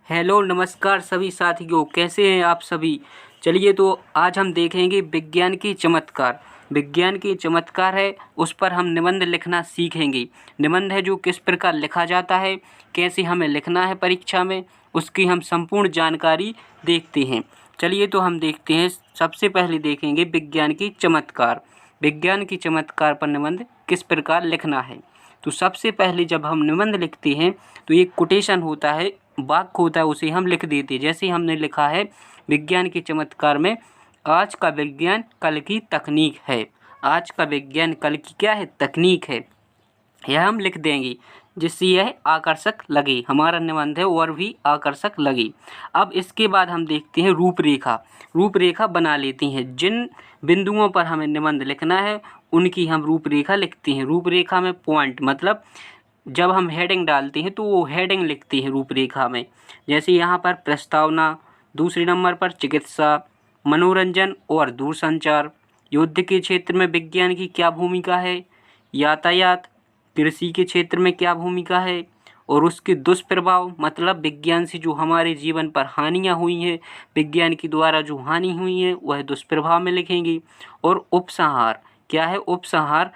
Hello नमस्कार सभी साथियों, कैसे हैं आप सभी। चलिए तो आज हम देखेंगे विज्ञान के चमत्कार। विज्ञान के चमत्कार है, उस पर हम निबंध लिखना सीखेंगे। निबंध है जो किस प्रकार लिखा जाता है, कैसे हमें लिखना है परीक्षा में, उसकी हम संपूर्ण जानकारी देखते हैं। चलिए तो हम देखते हैं। सबसे पहले देखेंगे विज्ञान के चमत्कार। विज्ञान के चमत्कार पर निबंध किस प्रकार लिखना है। तो सबसे पहले जब हम निबंध लिखते हैं तो एक कोटेशन होता है, वाक्य होता है, उसे हम लिख देते हैं। जैसे हमने लिखा है विज्ञान के चमत्कार में, आज का विज्ञान कल की तकनीक है। आज का विज्ञान कल की क्या है, तकनीक है। यह हम लिख देंगे जिससे यह आकर्षक लगे, हमारा निबंध है और भी आकर्षक लगे। अब इसके बाद हम देखते हैं रूपरेखा। रूपरेखा बना लेते हैं। जिन बिंदुओं पर हमें निबंध लिखना है उनकी हम रूपरेखा लिखते हैं। रूपरेखा में पॉइंट मतलब जब हम हेडिंग डालते हैं तो वो हेडिंग लिखते हैं रूपरेखा में। जैसे यहाँ पर प्रस्तावना, दूसरे नंबर पर चिकित्सा, मनोरंजन और दूरसंचार, युद्ध के क्षेत्र में विज्ञान की क्या भूमिका है, यातायात, कृषि के क्षेत्र में क्या भूमिका है और उसके दुष्प्रभाव मतलब विज्ञान से जो हमारे जीवन पर हानियाँ हुई हैं, विज्ञान के द्वारा जो हानि हुई है वह दुष्प्रभाव में लिखेंगे। और उपसंहार क्या है, उपसंहार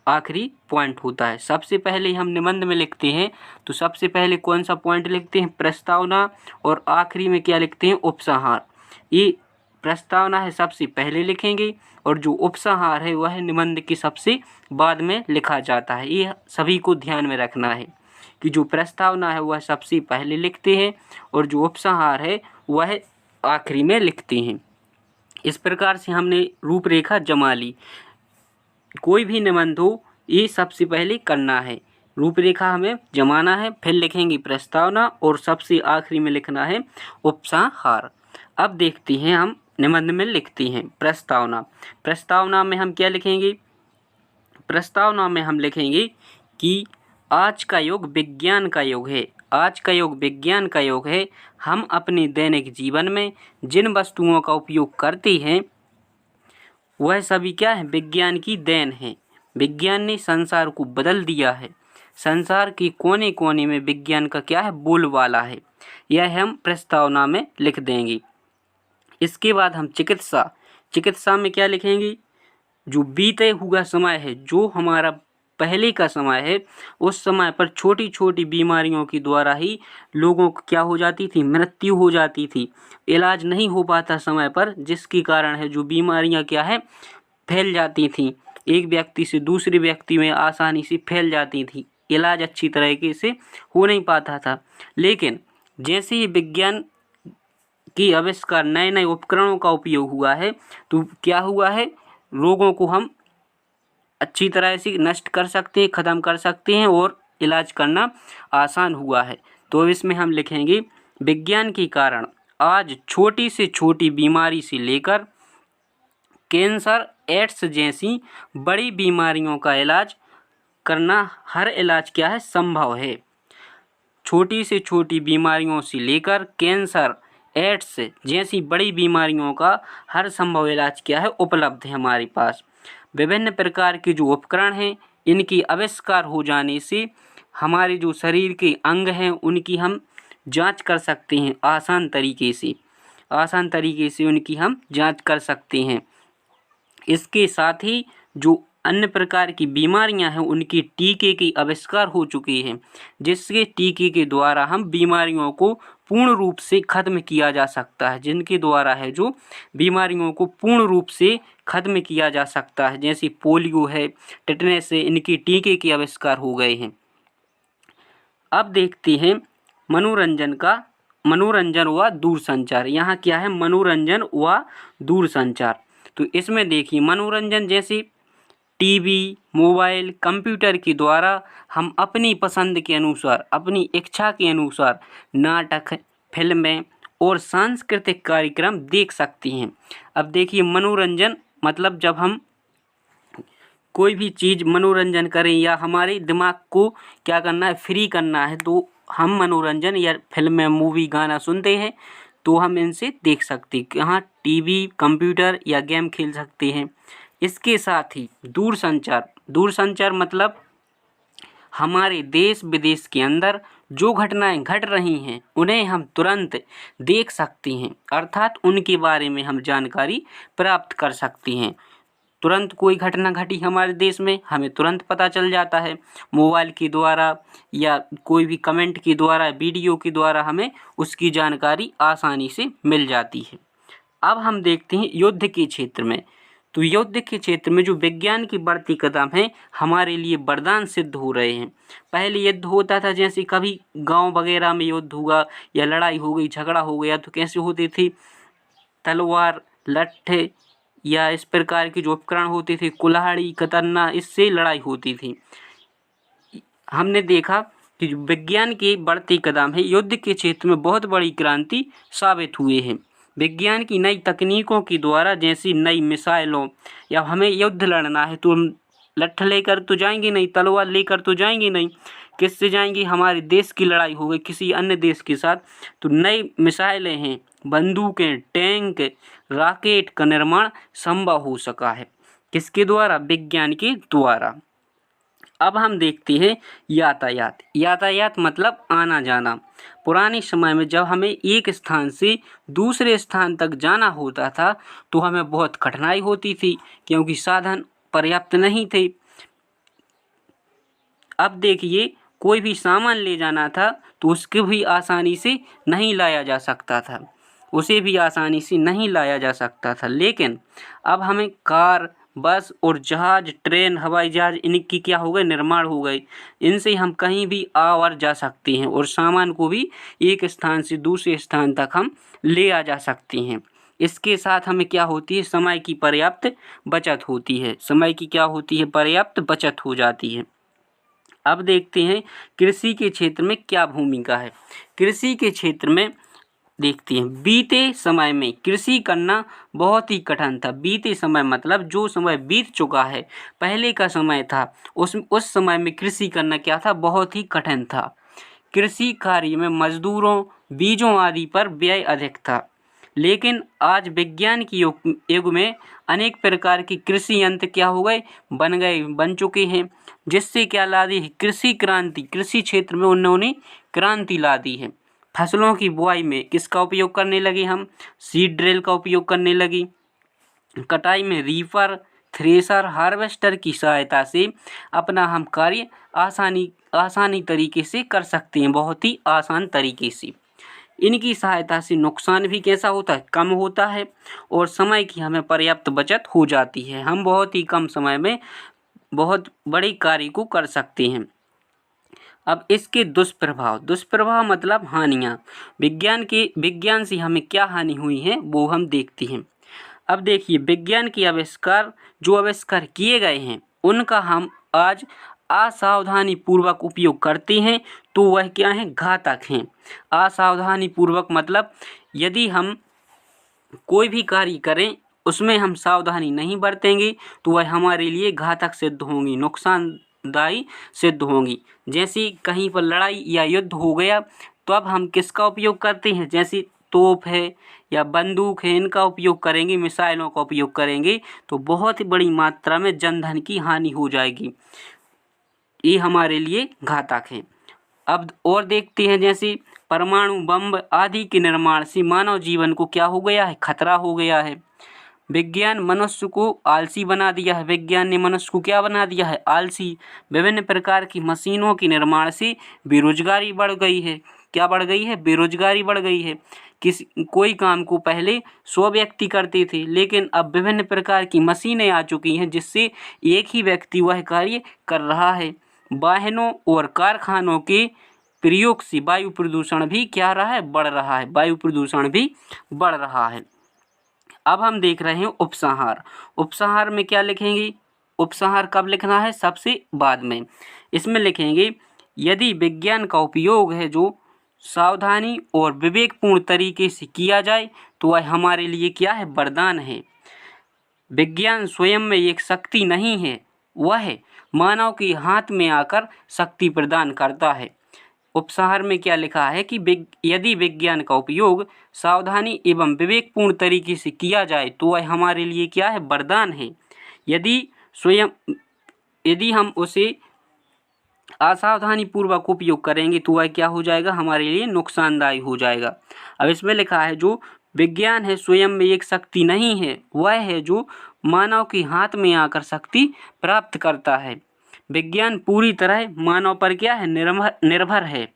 आखिरी पॉइंट होता है। सबसे पहले हम निबंध में लिखते हैं तो सबसे पहले कौन सा पॉइंट लिखते हैं, प्रस्तावना, और आखिरी में क्या लिखते हैं, उपसंहार। ये प्रस्तावना है सबसे पहले लिखेंगे और जो उपसंहार है वह निबंध के सबसे बाद में लिखा जाता है। ये सभी को ध्यान में रखना है कि जो प्रस्तावना है वह सबसे पहले लिखते हैं और जो उपसंहार है वह आखिरी में लिखते हैं। इस प्रकार से हमने रूपरेखा जमा ली। कोई भी निबंध हो ये सबसे पहले करना है, रूपरेखा हमें जमाना है, फिर लिखेंगे प्रस्तावना और सबसे आखिरी में लिखना है उपसंहार। अब देखते हैं हम निबंध में लिखते हैं प्रस्तावना। प्रस्तावना में हम क्या लिखेंगे, प्रस्तावना में हम लिखेंगे कि आज का युग विज्ञान का युग है। आज का युग विज्ञान का युग है। हम अपने दैनिक जीवन में जिन वस्तुओं का उपयोग करते हैं वह सभी क्या है, विज्ञान की देन है। विज्ञान ने संसार को बदल दिया है। संसार के कोने कोने में विज्ञान का क्या है, बोलबाला है। यह हम प्रस्तावना में लिख देंगे। इसके बाद हम चिकित्सा। चिकित्सा में क्या लिखेंगे, जो बीते हुआ समय है, जो हमारा पहले का समय है, उस समय पर छोटी छोटी बीमारियों के द्वारा ही लोगों को क्या हो जाती थी, मृत्यु हो जाती थी। इलाज नहीं हो पाता समय पर, जिसके कारण है जो बीमारियां क्या है, फैल जाती थी। एक व्यक्ति से दूसरे व्यक्ति में आसानी से फैल जाती थी। इलाज अच्छी तरीके से हो नहीं पाता था। लेकिन जैसे ही विज्ञान की आविष्कार, नए नए उपकरणों का उपयोग हुआ है, तो क्या हुआ है, रोगों को हम अच्छी तरह से नष्ट कर सकते हैं, ख़त्म कर सकते हैं और इलाज करना आसान हुआ है। तो अब इसमें हम लिखेंगे विज्ञान के कारण आज छोटी से छोटी बीमारी से लेकर कैंसर, एड्स जैसी बड़ी बीमारियों का इलाज करना, हर इलाज क्या है, संभव है। छोटी से छोटी बीमारियों से लेकर कैंसर, एड्स जैसी बड़ी बीमारियों का हर संभव इलाज क्या है, उपलब्ध है हमारे पास। विभिन्न प्रकार के जो उपकरण हैं, इनकी आविष्कार हो जाने से हमारे जो शरीर के अंग हैं उनकी हम जांच कर सकते हैं आसान तरीके से। आसान तरीके से उनकी हम जांच कर सकते हैं। इसके साथ ही जो अन्य प्रकार की बीमारियां हैं उनकी टीके की आविष्कार हो चुके हैं, जिसके टीके के द्वारा हम बीमारियों को पूर्ण रूप से खत्म किया जा सकता है। जिनके द्वारा है जो बीमारियों को पूर्ण रूप से खत्म किया जा सकता है, जैसे पोलियो है, टेटनस है, इनकी टीके के आविष्कार हो गए हैं। अब देखते हैं मनोरंजन का, मनोरंजन व दूरसंचार। यहाँ क्या है, मनोरंजन व दूरसंचार। तो इसमें देखिए मनोरंजन जैसे टीवी, मोबाइल, कंप्यूटर के द्वारा हम अपनी पसंद के अनुसार, अपनी इच्छा के अनुसार नाटक, फिल्में और सांस्कृतिक कार्यक्रम देख सकते हैं। अब देखिए मनोरंजन मतलब जब हम कोई भी चीज़ मनोरंजन करें या हमारे दिमाग को क्या करना है, फ्री करना है, तो हम मनोरंजन या फिल्म, मूवी, गाना सुनते हैं तो हम इनसे देख सकते हैं। यहाँ टीवी, कंप्यूटर या गेम खेल सकते हैं। इसके साथ ही दूरसंचार। दूरसंचार मतलब हमारे देश विदेश के अंदर जो घटनाएं घट रही हैं उन्हें हम तुरंत देख सकते हैं, अर्थात उनके बारे में हम जानकारी प्राप्त कर सकते हैं। तुरंत कोई घटना घटी हमारे देश में हमें तुरंत पता चल जाता है, मोबाइल के द्वारा या कोई भी कमेंट के द्वारा, वीडियो के द्वारा हमें उसकी जानकारी आसानी से मिल जाती है। अब हम देखते हैं युद्ध के क्षेत्र में। तो युद्ध के क्षेत्र में जो विज्ञान की बढ़ती कदम है हमारे लिए वरदान सिद्ध हो रहे हैं। पहले युद्ध होता था, जैसे कभी गांव वगैरह में युद्ध हुआ या लड़ाई हो गई, झगड़ा हो गया, तो कैसे होती थी, तलवार, लट्ठे या इस प्रकार के जो उपकरण होते थे, कुल्हाड़ी, कतरना, इससे लड़ाई होती थी। हमने देखा कि जो विज्ञान के बढ़ते कदम है युद्ध के क्षेत्र में बहुत बड़ी क्रांति साबित हुए हैं। विज्ञान की नई तकनीकों के द्वारा, जैसी नई मिसाइलों, या हमें युद्ध लड़ना है तो हम लट्ठ लेकर तो जाएंगे नहीं, तलवार लेकर तो जाएंगे नहीं, किससे जाएंगे, हमारे देश की लड़ाई हो गई किसी अन्य देश के साथ, तो नई मिसाइलें हैं, बंदूकें, टैंक, रॉकेट का निर्माण संभव हो सका है। किसके द्वारा? विज्ञान के द्वारा। अब हम देखते हैं यातायात। यातायात मतलब आना जाना। पुराने समय में जब हमें एक स्थान से दूसरे स्थान तक जाना होता था तो हमें बहुत कठिनाई होती थी, क्योंकि साधन पर्याप्त नहीं थे। अब देखिए, कोई भी सामान ले जाना था तो उसको भी आसानी से नहीं लाया जा सकता था, उसे भी आसानी से नहीं लाया जा सकता था। लेकिन अब हमें कार, बस और जहाज, ट्रेन, हवाई जहाज, इनकी क्या हो गए, निर्माण हो गए। इनसे हम कहीं भी आ और जा सकते हैं और सामान को भी एक स्थान से दूसरे स्थान तक हम ले आ जा सकते हैं। इसके साथ हमें क्या होती है, समय की पर्याप्त बचत होती है। समय की क्या होती है, पर्याप्त बचत हो जाती है। अब देखते हैं कृषि के क्षेत्र में क्या भूमिका है। कृषि के क्षेत्र में देखते हैं, बीते समय में कृषि करना बहुत ही कठिन था। बीते समय मतलब जो समय बीत चुका है, पहले का समय था, उस समय में कृषि करना क्या था, बहुत ही कठिन था। कृषि कार्य में मजदूरों, बीजों आदि पर व्यय अधिक था। लेकिन आज विज्ञान की युग में अनेक प्रकार की कृषि यंत्र क्या हो गए, बन चुके हैं, जिससे क्या ला दी है, कृषि क्रांति। कृषि क्षेत्र में उन्होंने क्रांति ला दी है। फसलों की बुआई में किसका उपयोग करने लगे, हम सीड ड्रिल का उपयोग करने लगी। कटाई में रीपर, थ्रेशर, हार्वेस्टर की सहायता से अपना हम कार्य आसानी तरीके से कर सकते हैं, बहुत ही आसान तरीके से। इनकी सहायता से नुकसान भी कैसा होता है, कम होता है, और समय की हमें पर्याप्त बचत हो जाती है। हम बहुत ही कम समय में बहुत बड़े कार्य को कर सकते हैं। अब इसके दुष्प्रभाव मतलब हानियाँ। विज्ञान से हमें क्या हानि हुई है वो हम देखते हैं। अब देखिए, विज्ञान के जो आविष्कार किए गए हैं उनका हम आज असावधानी पूर्वक उपयोग करते हैं तो वह क्या है, घातक हैं। असावधानी पूर्वक मतलब यदि हम कोई भी कार्य करें उसमें हम सावधानी नहीं बरतेंगे तो वह हमारे लिए घातक सिद्ध होंगी, नुकसानदायी सिद्ध होंगी। जैसे कहीं पर लड़ाई या युद्ध हो गया तो अब हम किसका उपयोग करते हैं, जैसे तोप है या बंदूक है, इनका उपयोग करेंगे, मिसाइलों का उपयोग करेंगे तो बहुत ही बड़ी मात्रा में जनधन की हानि हो जाएगी। ये हमारे लिए घातक है। अब और देखते हैं, जैसे परमाणु बम आदि के निर्माण से मानव जीवन को क्या हो गया है, खतरा हो गया है। विज्ञान मनुष्य को आलसी बना दिया है। विज्ञान ने मनुष्य को क्या बना दिया है, आलसी। विभिन्न प्रकार की मशीनों के निर्माण से बेरोजगारी बढ़ गई है। क्या बढ़ गई है, बेरोजगारी बढ़ गई है। कोई काम को पहले 100 व्यक्ति करते थे, लेकिन अब विभिन्न प्रकार की मशीनें आ चुकी हैं जिससे एक ही व्यक्ति वह कार्य कर रहा है। वाहनों और कारखानों के प्रयोग से वायु प्रदूषण भी क्या रहा है, बढ़ रहा है। वायु प्रदूषण भी बढ़ रहा है। अब हम देख रहे हैं उपसंहार। उपसंहार में क्या लिखेंगे, उपसंहार कब लिखना है, सबसे बाद में। इसमें लिखेंगे, यदि विज्ञान का उपयोग है जो सावधानी और विवेकपूर्ण तरीके से किया जाए तो वह हमारे लिए क्या है, वरदान है। विज्ञान स्वयं में एक शक्ति नहीं है, वह मानव के हाथ में आकर शक्ति प्रदान करता है। उपसंहार में क्या लिखा है कि यदि विज्ञान का उपयोग सावधानी एवं विवेकपूर्ण तरीके से किया जाए तो वह हमारे लिए क्या है, वरदान है। यदि हम उसे असावधानी पूर्वक उपयोग करेंगे तो वह क्या हो जाएगा, हमारे लिए नुकसानदायी हो जाएगा। अब इसमें लिखा है जो विज्ञान है स्वयं में एक शक्ति नहीं है, वह है जो मानव के हाथ में आकर शक्ति प्राप्त करता है। विज्ञान पूरी तरह मानव पर क्या है, निर्भर है।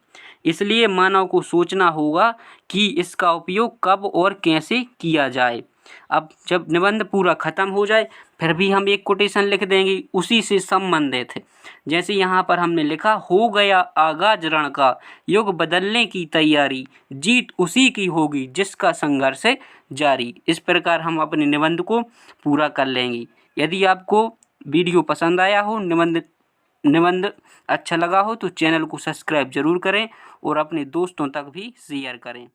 इसलिए मानव को सोचना होगा कि इसका उपयोग कब और कैसे किया जाए। अब जब निबंध पूरा खत्म हो जाए फिर भी हम एक कोटेशन लिख देंगे उसी से संबंधित है। जैसे यहाँ पर हमने लिखा, हो गया आगाज रण का, युग बदलने की तैयारी, जीत उसी की होगी जिसका संघर्ष है जारी। इस प्रकार हम अपने निबंध को पूरा कर लेंगे। यदि आपको वीडियो पसंद आया हो, निबंध अच्छा लगा हो तो चैनल को सब्सक्राइब जरूर करें और अपने दोस्तों तक भी शेयर करें।